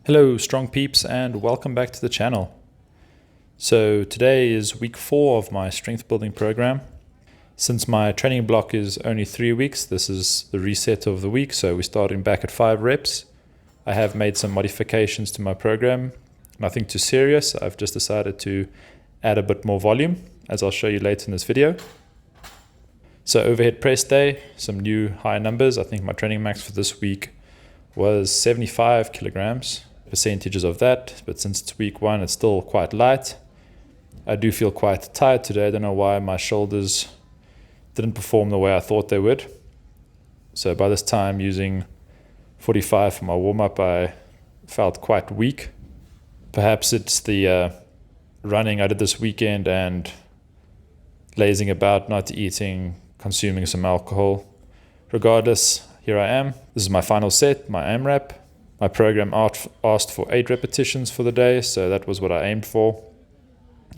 Hello strong peeps and welcome back to the channel. So today is week 4 of my strength building program. Since my training block is only 3 weeks, this is the reset of the week, so we're starting back at 5 reps. I have made some modifications to my program, nothing too serious. I've just decided to add a bit more volume, as I'll show you later in this video. So overhead press day, some new high numbers. I think my training max for this week was 75 kilograms. Percentages of that, but since it's week 1, it's still quite light. I do feel quite tired today. I don't know why my shoulders didn't perform the way I thought they would. So by this time, using 45 for my warm-up, I felt quite weak. Perhaps it's the running I did this weekend and lazing about, not eating, consuming some alcohol. Regardless, here I am. This is my final set, my AMRAP. My program asked for 8 repetitions for the day, so that was what I aimed for.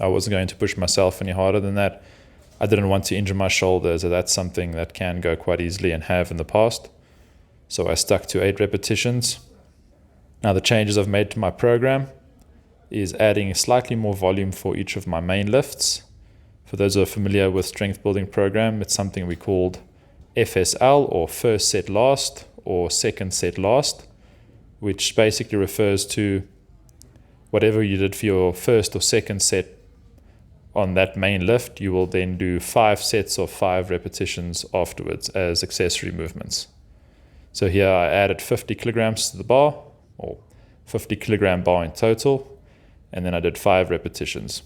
I wasn't going to push myself any harder than that. I didn't want to injure my shoulders, so that's something that can go quite easily and have in the past. So I stuck to 8 repetitions. Now the changes I've made to my program is adding slightly more volume for each of my main lifts. For those who are familiar with strength building program, it's something we called FSL, or first set last, or second set last, which basically refers to whatever you did for your first or second set on that main lift, you will then do 5 sets of 5 repetitions afterwards as accessory movements. So here I added 50 kilograms to the bar, or 50 kilogram bar in total, and then I did 5 repetitions.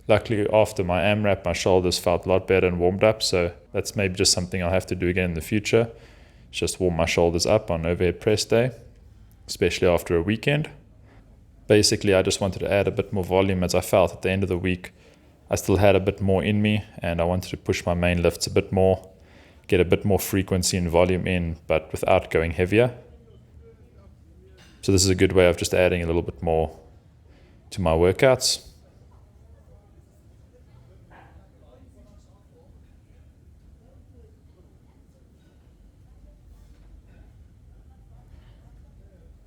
Luckily, after my AMRAP, my shoulders felt a lot better and warmed up, so that's maybe just something I'll have to do again in the future. Just warm my shoulders up on overhead press day, especially after a weekend. Basically, I just wanted to add a bit more volume, as I felt at the end of the week I still had a bit more in me, and I wanted to push my main lifts a bit more, get a bit more frequency and volume in, but without going heavier. So this is a good way of just adding a little bit more to my workouts.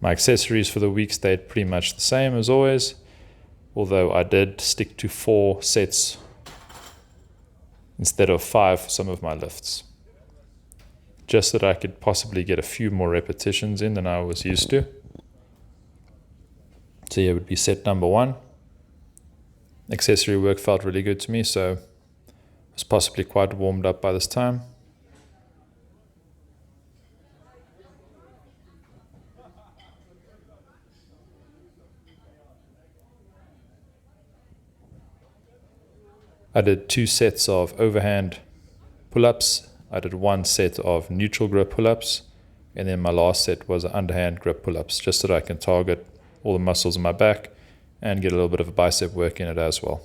My accessories for the week stayed pretty much the same as always, although I did stick to 4 sets instead of 5 for some of my lifts, just so that I could possibly get a few more repetitions in than I was used to. So here would be set number 1. Accessory work felt really good to me, so I was possibly quite warmed up by this time. I did 2 sets of overhand pull-ups. I did 1 set of neutral grip pull-ups, and then my last set was underhand grip pull-ups, just so that I can target all the muscles in my back and get a little bit of a bicep work in it as well.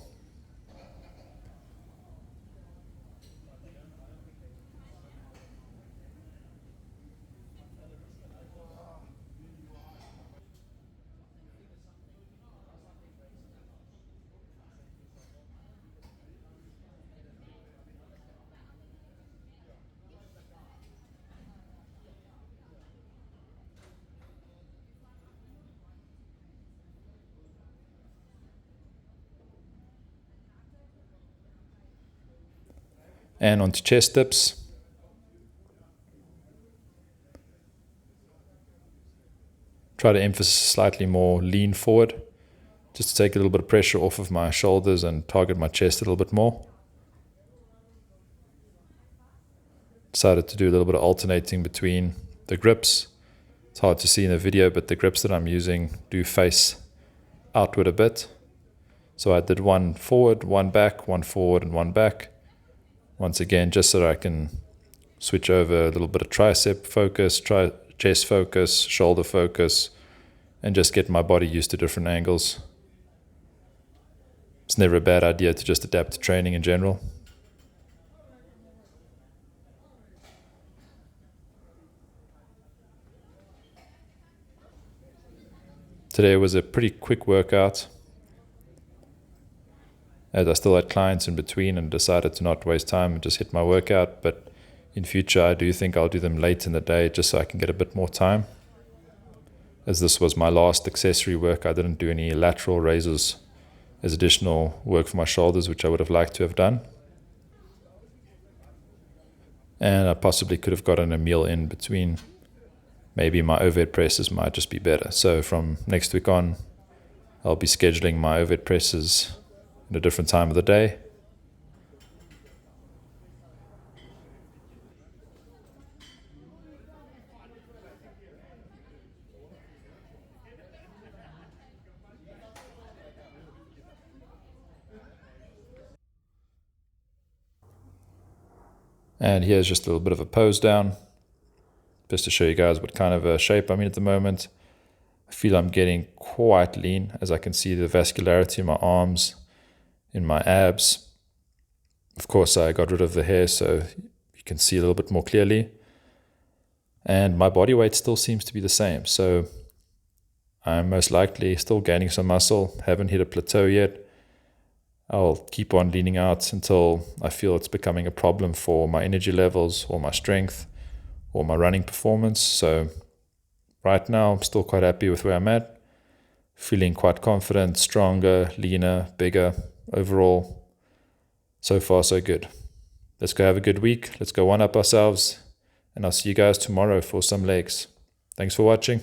And onto chest dips. Try to emphasize slightly more lean forward, just to take a little bit of pressure off of my shoulders and target my chest a little bit more. Decided to do a little bit of alternating between the grips. It's hard to see in the video, but the grips that I'm using do face outward a bit. So I did 1 forward, 1 back, 1 forward and 1 back. Once again, just so that I can switch over a little bit of tricep focus, chest focus, shoulder focus, and just get my body used to different angles. It's never a bad idea to just adapt to training in general. Today was a pretty quick workout, as I still had clients in between and decided to not waste time and just hit my workout. But in future, I do think I'll do them late in the day just so I can get a bit more time. As this was my last accessory work, I didn't do any lateral raises as additional work for my shoulders, which I would have liked to have done. And I possibly could have gotten a meal in between. Maybe my overhead presses might just be better. So from next week on, I'll be scheduling my overhead presses at a different time of the day. And here's just a little bit of a pose down, just to show you guys what kind of a shape I'm in at the moment. I feel I'm getting quite lean, as I can see the vascularity in my arms, in my abs. Of course, I got rid of the hair so you can see a little bit more clearly. And my body weight still seems to be the same. So I'm most likely still gaining some muscle, haven't hit a plateau yet. I'll keep on leaning out until I feel it's becoming a problem for my energy levels or my strength or my running performance. So right now, I'm still quite happy with where I'm at. Feeling quite confident, stronger, leaner, bigger overall. So far, so good. Let's go have a good week. Let's go one up ourselves. And I'll see you guys tomorrow for some legs. Thanks for watching.